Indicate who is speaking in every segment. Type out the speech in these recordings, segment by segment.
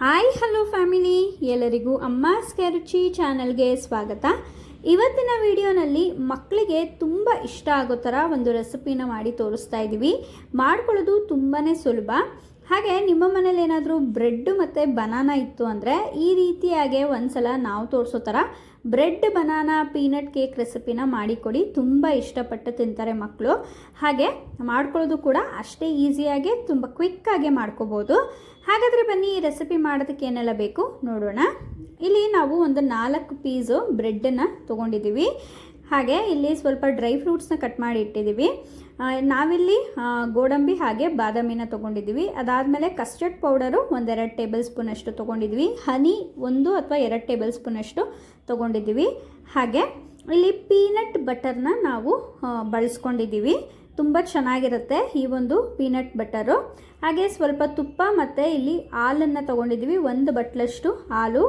Speaker 1: Hi hello family, ಎಲ್ಲರಿಗೂ ಅಮ್ಮಾಸ್ ರುಚಿ ಚಾನಲ್ಗೆ ಸ್ವಾಗತ. ಇವತ್ತಿನ ವಿಡಿಯೋನಲ್ಲಿ ಮಕ್ಕಳಿಗೆ ತುಂಬ ಇಷ್ಟ ಆಗೋ ಥರ ಒಂದು ರೆಸಿಪಿನ ಮಾಡಿ ತೋರಿಸ್ತಾ ಇದ್ದೀವಿ. ಮಾಡ್ಕೊಳ್ಳೋದು ತುಂಬಾ ಸುಲಭ. ಹಾಗೆ ನಿಮ್ಮ ಮನೇಲಿ ಏನಾದರೂ ಬ್ರೆಡ್ ಮತ್ತು ಬನಾನಾ ಇತ್ತು ಅಂದರೆ ಈ ರೀತಿಯಾಗೆ ಒಂದ್ಸಲ ನಾವು ತೋರಿಸೋ ಥರ ಬ್ರೆಡ್ ಬನಾನಾ ಪೀನಟ್ ಕೇಕ್ ರೆಸಿಪಿನ ಮಾಡಿಕೊಡಿ. ತುಂಬ ಇಷ್ಟಪಟ್ಟು ತಿಂತಾರೆ ಮಕ್ಕಳು. ಹಾಗೆ ಮಾಡ್ಕೊಳ್ಳೋದು ಕೂಡ ಅಷ್ಟೇ ಈಸಿಯಾಗಿ ತುಂಬ ಕ್ವಿಕ್ಕಾಗೆ ಮಾಡ್ಕೋಬೋದು. ಹಾಗಾದರೆ ಬನ್ನಿ ಈ ರೆಸಿಪಿ ಮಾಡೋದಕ್ಕೆ ಏನೆಲ್ಲ ಬೇಕು ನೋಡೋಣ. ಇಲ್ಲಿ ನಾವು ಒಂದು 4 ಪೀಸು ಬ್ರೆಡ್ಡನ್ನು ತೊಗೊಂಡಿದ್ದೀವಿ. ಹಾಗೆ ಇಲ್ಲಿ ಸ್ವಲ್ಪ ಡ್ರೈ ಫ್ರೂಟ್ಸ್ನ ಕಟ್ ಮಾಡಿ ಇಟ್ಟಿದ್ದೀವಿ. ನಾವಿಲ್ಲಿ ಗೋಡಂಬಿ ಹಾಗೆ ಬಾದಾಮಿನ ತೊಗೊಂಡಿದ್ದೀವಿ. ಅದಾದಮೇಲೆ ಕಸ್ಟರ್ಡ್ ಪೌಡರು 1-2 ಟೇಬಲ್ ಸ್ಪೂನಷ್ಟು ತೊಗೊಂಡಿದ್ವಿ. ಹನಿ 1 ಅಥವಾ 2 ಟೇಬಲ್ ಸ್ಪೂನಷ್ಟು ತೊಗೊಂಡಿದ್ದೀವಿ. ಹಾಗೆ ಇಲ್ಲಿ ಪೀನಟ್ ಬಟರ್ನ ನಾವು ಬಳಸ್ಕೊಂಡಿದ್ದೀವಿ. ತುಂಬ ಚೆನ್ನಾಗಿರುತ್ತೆ ಈ ಒಂದು ಪೀನಟ್ ಬಟರು. ಹಾಗೆ ಸ್ವಲ್ಪ ತುಪ್ಪ ಮತ್ತು ಇಲ್ಲಿ ಹಾಲನ್ನು ತೊಗೊಂಡಿದ್ದೀವಿ. 1 ಬಟ್ಲಷ್ಟು ಹಾಲು,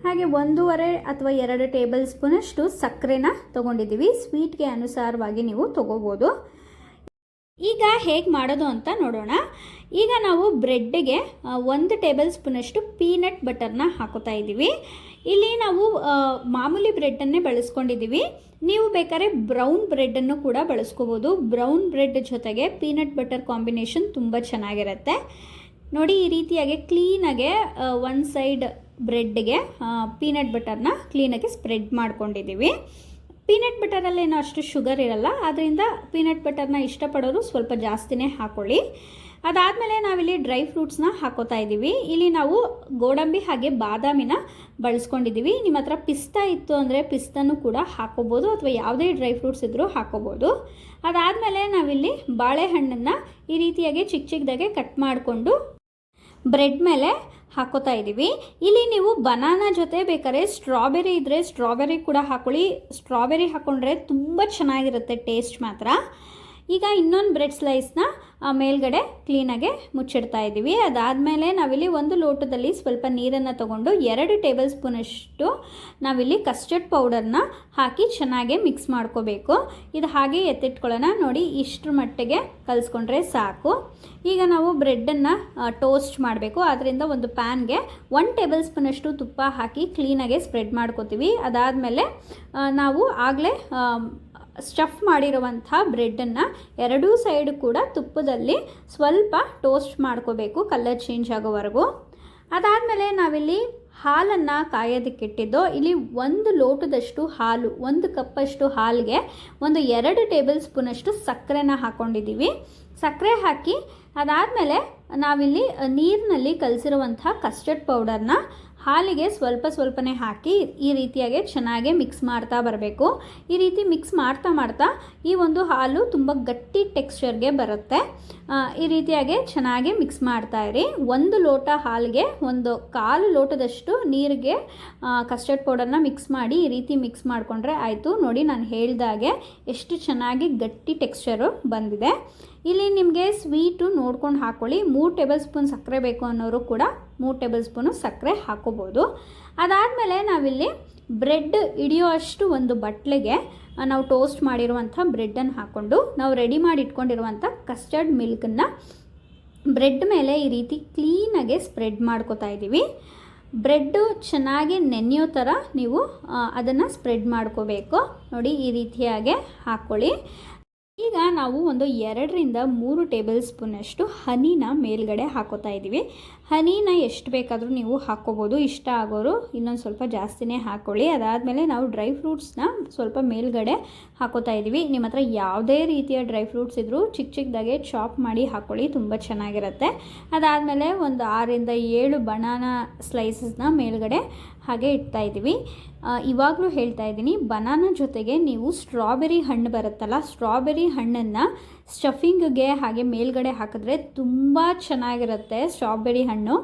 Speaker 1: ಹಾಗೆ 1.5 ಅಥವಾ 2 ಟೇಬಲ್ ಸ್ಪೂನಷ್ಟು ಸಕ್ಕರೆನ ತೊಗೊಂಡಿದ್ದೀವಿ. ಸ್ವೀಟ್ಗೆ ಅನುಸಾರವಾಗಿ ನೀವು ತೊಗೋಬೋದು. ಈಗ ಹೇಗೆ ಮಾಡೋದು ಅಂತ ನೋಡೋಣ. ಈಗ ನಾವು ಬ್ರೆಡ್ಗೆ 1 ಟೇಬಲ್ ಸ್ಪೂನಷ್ಟು ಪೀನಟ್ ಬಟರ್ನ ಹಾಕೋತಾ ಇದ್ದೀವಿ. ಇಲ್ಲಿ ನಾವು ಮಾಮೂಲಿ ಬ್ರೆಡ್ಡನ್ನೇ ಬಳಸ್ಕೊಂಡಿದ್ದೀವಿ. ನೀವು ಬೇಕಾದ್ರೆ ಬ್ರೌನ್ ಬ್ರೆಡ್ಡನ್ನು ಕೂಡ ಬಳಸ್ಕೋಬೋದು. ಬ್ರೌನ್ ಬ್ರೆಡ್ ಜೊತೆಗೆ ಪೀನಟ್ ಬಟರ್ ಕಾಂಬಿನೇಷನ್ ತುಂಬ ಚೆನ್ನಾಗಿರುತ್ತೆ. ನೋಡಿ, ಈ ರೀತಿಯಾಗಿ ಕ್ಲೀನಾಗೆ ಒಂದು ಸೈಡ್ ಬ್ರೆಡ್ಗೆ ಪೀನಟ್ ಬಟರ್ನ ಕ್ಲೀನಾಗಿ ಸ್ಪ್ರೆಡ್ ಮಾಡ್ಕೊಂಡಿದ್ದೀವಿ. ಪೀನಟ್ ಬಟರಲ್ಲೇನೋ ಅಷ್ಟು ಶುಗರ್ ಇರಲ್ಲ, ಆದ್ದರಿಂದ ಪೀನಟ್ ಬಟರ್ನ ಇಷ್ಟಪಡೋರು ಸ್ವಲ್ಪ ಜಾಸ್ತಿನೇ ಹಾಕ್ಕೊಳ್ಳಿ. ಅದಾದಮೇಲೆ ನಾವಿಲ್ಲಿ ಡ್ರೈ ಫ್ರೂಟ್ಸ್ನ ಹಾಕೋತಾ ಇದ್ದೀವಿ. ಇಲ್ಲಿ ನಾವು ಗೋಡಂಬಿ ಹಾಗೆ ಬಾದಾಮಿನ ಬಳಸ್ಕೊಂಡಿದ್ದೀವಿ. ನಿಮ್ಮ ಹತ್ರ ಪಿಸ್ತಾ ಇತ್ತು ಅಂದರೆ ಪಿಸ್ತಾನು ಕೂಡ ಹಾಕೋಬೋದು, ಅಥವಾ ಯಾವುದೇ ಡ್ರೈ ಫ್ರೂಟ್ಸ್ ಇದ್ದರೂ ಹಾಕೋಬೋದು. ಅದಾದಮೇಲೆ ನಾವಿಲ್ಲಿ ಬಾಳೆಹಣ್ಣನ್ನು ಈ ರೀತಿಯಾಗಿ ಚಿಕ್ಕ ಚಿಕ್ಕದಾಗೆ ಕಟ್ ಮಾಡಿಕೊಂಡು ಬ್ರೆಡ್ ಮೇಲೆ ಹಾಕೋತಾ ಇದ್ದೀವಿ. ಇಲ್ಲಿ ನೀವು ಬನಾನಾ ಜೊತೆ ಬೇಕಾದ್ರೆ ಸ್ಟ್ರಾಬೆರಿ ಇದ್ದರೆ ಸ್ಟ್ರಾಬೆರಿ ಕೂಡ ಹಾಕೊಳ್ಳಿ. ಸ್ಟ್ರಾಬೆರಿ ಹಾಕ್ಕೊಂಡ್ರೆ ತುಂಬ ಚೆನ್ನಾಗಿರುತ್ತೆ ಟೇಸ್ಟ್ ಮಾತ್ರ. ಈಗ ಇನ್ನೊಂದು ಬ್ರೆಡ್ ಸ್ಲೈಸ್ನ ಮೇಲ್ಗಡೆ ಕ್ಲೀನಾಗೆ ಮುಚ್ಚಿಡ್ತಾ ಇದ್ದೀವಿ. ಅದಾದಮೇಲೆ ನಾವಿಲ್ಲಿ 1 ಲೋಟದಲ್ಲಿ ಸ್ವಲ್ಪ ನೀರನ್ನು ತೊಗೊಂಡು 2 ಟೇಬಲ್ ಸ್ಪೂನಷ್ಟು ನಾವಿಲ್ಲಿ ಕಸ್ಟರ್ಡ್ ಪೌಡರ್ನ ಹಾಕಿ ಚೆನ್ನಾಗಿ ಮಿಕ್ಸ್ ಮಾಡ್ಕೋಬೇಕು. ಇದು ಹಾಗೆ ಎತ್ತಿಟ್ಕೊಳ್ಳೋಣ. ನೋಡಿ, ಇಷ್ಟರ ಮಟ್ಟಿಗೆ ಕಲಿಸ್ಕೊಂಡ್ರೆ ಸಾಕು. ಈಗ ನಾವು ಬ್ರೆಡ್ಡನ್ನು ಟೋಸ್ಟ್ ಮಾಡಬೇಕು. ಆದ್ದರಿಂದ ಒಂದು ಪ್ಯಾನ್ಗೆ 1 ಟೇಬಲ್ ಸ್ಪೂನಷ್ಟು ತುಪ್ಪ ಹಾಕಿ ಕ್ಲೀನಾಗೆ ಸ್ಪ್ರೆಡ್ ಮಾಡ್ಕೋತೀವಿ. ಅದಾದಮೇಲೆ ನಾವು ಆಗಲೇ ಸ್ಟಫ್ ಮಾಡಿರುವಂಥ ಬ್ರೆಡ್ಡನ್ನು 2 ಸೈಡ್ ಕೂಡ ತುಪ್ಪದಲ್ಲಿ ಸ್ವಲ್ಪ ಟೋಸ್ಟ್ ಮಾಡ್ಕೋಬೇಕು, ಕಲರ್ ಚೇಂಜ್ ಆಗೋವರೆಗೂ. ಅದಾದಮೇಲೆ ನಾವಿಲ್ಲಿ ಹಾಲನ್ನು ಕಾಯೋದಕ್ಕಿಟ್ಟಿದ್ದು. ಇಲ್ಲಿ 1 ಲೋಟದಷ್ಟು ಹಾಲು, 1 ಕಪ್ಪಷ್ಟು ಹಾಲಿಗೆ 2 ಟೇಬಲ್ ಸ್ಪೂನಷ್ಟು ಸಕ್ಕರೆನ ಹಾಕ್ಕೊಂಡಿದ್ದೀವಿ. ಸಕ್ಕರೆ ಹಾಕಿ ಅದಾದಮೇಲೆ ನಾವಿಲ್ಲಿ ನೀರಿನಲ್ಲಿ ಕಲಸಿರುವಂಥ ಕಸ್ಟರ್ಡ್ ಪೌಡರ್ನ ಹಾಲಿಗೆ ಸ್ವಲ್ಪ ಸ್ವಲ್ಪನೇ ಹಾಕಿ ಈ ರೀತಿಯಾಗಿ ಚೆನ್ನಾಗಿ ಮಿಕ್ಸ್ ಮಾಡ್ತಾ ಬರಬೇಕು. ಈ ರೀತಿ ಮಿಕ್ಸ್ ಮಾಡ್ತಾ ಮಾಡ್ತಾ ಈ ಒಂದು ಹಾಲು ತುಂಬ ಗಟ್ಟಿ ಟೆಕ್ಸ್ಚರ್ಗೆ ಬರುತ್ತೆ. ಈ ರೀತಿಯಾಗಿ ಚೆನ್ನಾಗಿ ಮಿಕ್ಸ್ ಮಾಡ್ತಾ ಇರಿ. 1 ಲೋಟ ಹಾಲಿಗೆ 1/4 ಲೋಟದಷ್ಟು ನೀರಿಗೆ ಕಸ್ಟರ್ಡ್ ಪೌಡರ್ನ ಮಿಕ್ಸ್ ಮಾಡಿ ಈ ರೀತಿ ಮಿಕ್ಸ್ ಮಾಡಿಕೊಂಡ್ರೆ ಆಯಿತು. ನೋಡಿ, ನಾನು ಹೇಳಿದಾಗೆ ಎಷ್ಟು ಚೆನ್ನಾಗಿ ಗಟ್ಟಿ ಟೆಕ್ಸ್ಚರು ಬಂದಿದೆ. ಇಲ್ಲಿ ನಿಮಗೆ ಸ್ವೀಟು ನೋಡ್ಕೊಂಡು ಹಾಕ್ಕೊಳ್ಳಿ. 3 ಟೇಬಲ್ ಸ್ಪೂನ್ ಸಕ್ಕರೆ ಬೇಕು ಅನ್ನೋರು ಕೂಡ 3 ಟೇಬಲ್ ಸ್ಪೂನು ಸಕ್ಕರೆ ಹಾಕೋಬೋದು. ಅದಾದಮೇಲೆ ನಾವಿಲ್ಲಿ ಬ್ರೆಡ್ ಹಿಡಿಯೋ ಅಷ್ಟು ಒಂದು ಬಟ್ಲಿಗೆ ನಾವು ಟೋಸ್ಟ್ ಮಾಡಿರುವಂಥ ಬ್ರೆಡ್ಡನ್ನು ಹಾಕ್ಕೊಂಡು ನಾವು ರೆಡಿ ಮಾಡಿ ಇಟ್ಕೊಂಡಿರುವಂಥ ಕಸ್ಟರ್ಡ್ ಮಿಲ್ಕನ್ನು ಬ್ರೆಡ್ ಮೇಲೆ ಈ ರೀತಿ ಕ್ಲೀನಾಗೆ ಸ್ಪ್ರೆಡ್ ಮಾಡ್ಕೋತಾ ಇದ್ದೀವಿ. ಬ್ರೆಡ್ಡು ಚೆನ್ನಾಗಿ ನೆನೆಯೋ ಥರ ನೀವು ಅದನ್ನು ಸ್ಪ್ರೆಡ್ ಮಾಡ್ಕೋಬೇಕು. ನೋಡಿ, ಈ ರೀತಿಯಾಗೆ ಹಾಕ್ಕೊಳ್ಳಿ. ಈಗ ನಾವು 2-3 ಟೇಬಲ್ ಸ್ಪೂನಷ್ಟು ಹನಿನ ಮೇಲ್ಗಡೆ ಹಾಕೋತಾ ಇದ್ದೀವಿ. ಹನಿನ ಎಷ್ಟು ಬೇಕಾದರೂ ನೀವು ಹಾಕ್ಕೋಬೋದು. ಇಷ್ಟ ಆಗೋರು ಇನ್ನೊಂದು ಸ್ವಲ್ಪ ಜಾಸ್ತಿನೇ ಹಾಕ್ಕೊಳ್ಳಿ. ಅದಾದಮೇಲೆ ನಾವು ಡ್ರೈ ಫ್ರೂಟ್ಸ್ನ ಸ್ವಲ್ಪ ಮೇಲ್ಗಡೆ ಹಾಕೋತಾ ಇದ್ದೀವಿ. ನಿಮ್ಮ ಹತ್ರ ಯಾವುದೇ ರೀತಿಯ ಡ್ರೈ ಫ್ರೂಟ್ಸ್ ಇದ್ದರೂ ಚಿಕ್ಕ ಚಿಕ್ಕದಾಗೆ ಚಾಪ್ ಮಾಡಿ ಹಾಕ್ಕೊಳ್ಳಿ, ತುಂಬ ಚೆನ್ನಾಗಿರುತ್ತೆ. ಅದಾದಮೇಲೆ 6-7 ಬನಾನಾ ಸ್ಲೈಸಸ್ನ ಮೇಲ್ಗಡೆ ಹಾಗೆ ಇಡ್ತಾ ಇದ್ದೀವಿ. ಇವಾಗಲೂ ಹೇಳ್ತಾ ಇದ್ದೀನಿ, ಬನಾನಾ ಜೊತೆಗೆ ನೀವು ಸ್ಟ್ರಾಬೆರಿ ಹಣ್ಣು ಬರುತ್ತಲ್ಲ, ಸ್ಟ್ರಾಬೆರಿ ಹಣ್ಣನ್ನು ಸ್ಟಫಿಂಗ್ಗೆ ಹಾಗೆ ಮೇಲ್ಗಡೆ ಹಾಕಿದ್ರೆ ತುಂಬ ಚೆನ್ನಾಗಿರುತ್ತೆ. ಸ್ಟ್ರಾಬೆರಿ ಹಣ್ಣು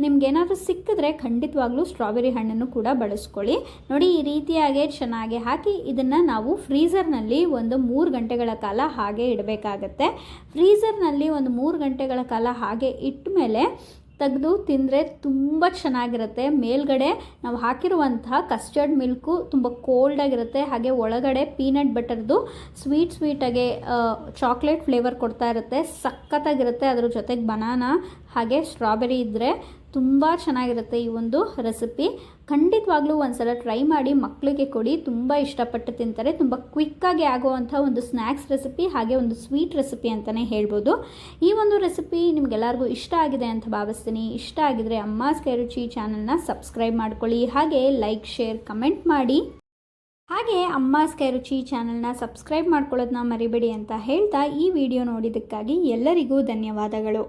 Speaker 1: ನಿಮಗೇನಾದರೂ ಸಿಕ್ಕಿದ್ರೆ ಖಂಡಿತವಾಗ್ಲೂ ಸ್ಟ್ರಾಬೆರಿ ಹಣ್ಣನ್ನು ಕೂಡ ಬಳಸ್ಕೊಳ್ಳಿ. ನೋಡಿ, ಈ ರೀತಿಯಾಗಿ ಚೆನ್ನಾಗಿ ಹಾಕಿ ಇದನ್ನು ನಾವು ಫ್ರೀಝರ್ನಲ್ಲಿ 3 ಗಂಟೆಗಳ ಕಾಲ ಹಾಗೆ ಇಡಬೇಕಾಗತ್ತೆ. ಫ್ರೀಝರ್ನಲ್ಲಿ 3 ಗಂಟೆಗಳ ಕಾಲ ಹಾಗೆ ಇಟ್ಟ ಮೇಲೆ ತೆಗೆದು ತಿಂದರೆ ತುಂಬ ಚೆನ್ನಾಗಿರುತ್ತೆ. ಮೇಲ್ಗಡೆ ನಾವು ಹಾಕಿರುವಂತಹ ಕಸ್ಟರ್ಡ್ ಮಿಲ್ಕು ತುಂಬ ಕೋಲ್ಡಾಗಿರುತ್ತೆ. ಹಾಗೆ ಒಳಗಡೆ ಪೀನಟ್ ಬಟರ್ದು ಸ್ವೀಟಾಗಿ ಚಾಕ್ಲೇಟ್ ಫ್ಲೇವರ್ ಕೊಡ್ತಾ ಇರುತ್ತೆ. ಸಖತ್ತಾಗಿರುತ್ತೆ. ಅದ್ರ ಜೊತೆಗೆ ಬನಾನಾ ಹಾಗೆ ಸ್ಟ್ರಾಬೆರಿ ಇದ್ದರೆ ತುಂಬ ಚೆನ್ನಾಗಿರುತ್ತೆ ಈ ಒಂದು ರೆಸಿಪಿ. ಖಂಡಿತವಾಗ್ಲೂ ಒಂದ್ಸಲ ಟ್ರೈ ಮಾಡಿ ಮಕ್ಕಳಿಗೆ ಕೊಡಿ, ತುಂಬ ಇಷ್ಟಪಟ್ಟು ತಿಂತಾರೆ. ತುಂಬ ಕ್ವಿಕ್ಕಾಗಿ ಆಗುವಂಥ ಒಂದು ಸ್ನ್ಯಾಕ್ಸ್ ರೆಸಿಪಿ, ಹಾಗೆ ಒಂದು ಸ್ವೀಟ್ ರೆಸಿಪಿ ಅಂತಲೇ ಹೇಳ್ಬೋದು. ಈ ಒಂದು ರೆಸಿಪಿ ನಿಮಗೆಲ್ಲರಿಗೂ ಇಷ್ಟ ಆಗಿದೆ ಅಂತ ಭಾವಿಸ್ತೀನಿ. ಇಷ್ಟ ಆಗಿದರೆ ಅಮ್ಮಾಸ್ ಕೈರುಚಿ ಚಾನಲ್ನ ಸಬ್ಸ್ಕ್ರೈಬ್ ಮಾಡ್ಕೊಳ್ಳಿ, ಹಾಗೆ ಲೈಕ್, ಶೇರ್, ಕಮೆಂಟ್ ಮಾಡಿ. ಹಾಗೆ ಅಮ್ಮಾಸ್ ಕೈರುಚಿ ಚಾನಲ್ನ ಸಬ್ಸ್ಕ್ರೈಬ್ ಮಾಡ್ಕೊಳ್ಳೋದನ್ನ ಮರಿಬೇಡಿ ಅಂತ ಹೇಳ್ತಾ ಈ ವಿಡಿಯೋ ನೋಡಿದ್ದಕ್ಕಾಗಿ ಎಲ್ಲರಿಗೂ ಧನ್ಯವಾದಗಳು.